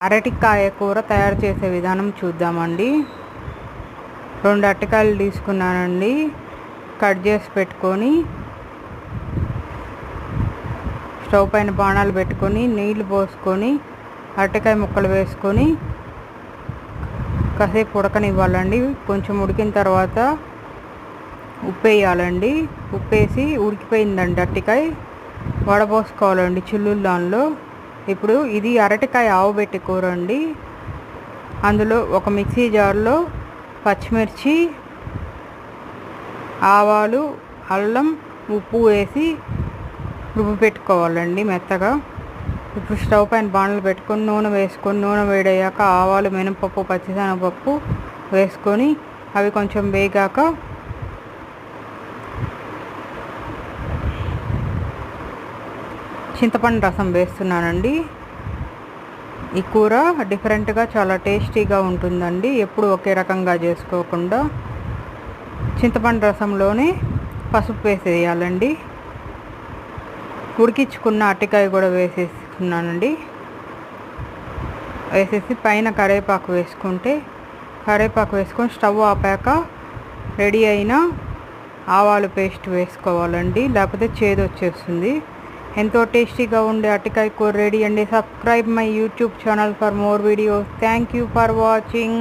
అరటికాయ కూర తయారు చేసే విధానం చూద్దామండి. 2 అరటికాయలు తీసుకున్నానండి. కట్ చేసి పెట్టుకొని స్టవ్ పైన బాణాలు పెట్టుకొని నీళ్లు పోసుకొని అరటికాయ ముక్కలు వేసుకొని కాసేపు ఉడకనివ్వాలండి. కొంచెం ఉడికిన తర్వాత ఉప్పు వేయాలండి. ఉప్పు వేసి ఉడికిపోయిందండి అరటికాయ వడపోసుకోవాలండి చిల్లులు దానిలో. ఇప్పుడు ఇది అరటికాయ ఆవబెట్టి కూర అండి. అందులో ఒక మిక్సీ జార్లో పచ్చిమిర్చి, ఆవాలు, అల్లం, ఉప్పు వేసి రుబ్బి పెట్టుకోవాలండి మెత్తగా. ఇప్పుడు స్టవ్ పైన బాణలు పెట్టుకొని నూనె వేసుకొని నూనె వేడయ్యాక ఆవాలు, మినపప్పు, పచ్చిశనగపప్పు వేసుకొని అవి కొంచెం వేగాక చింతపండు రసం వేస్తున్నానండి. ఈ కూర డిఫరెంట్గా చాలా టేస్టీగా ఉంటుందండి. ఎప్పుడు ఒకే రకంగా చేసుకోకుండా చింతపండు రసంలోనే పసుపు వేసేయాలండి. ఉడికించుకున్న అరటికాయ కూడా వేసేసుకున్నానండి. వేసేసి పైన కరివేపాకు వేసుకొని స్టవ్ ఆపాక రెడీ అయిన ఆవాలు పేస్ట్ వేసుకోవాలండి, లేకపోతే చేదు వచ్చేస్తుంది. ఎంతో టేస్టీగా ఉండే అరటికాయ కూర రెడీ అండి. Subscribe my YouTube channel for more videos. Thank you for watching.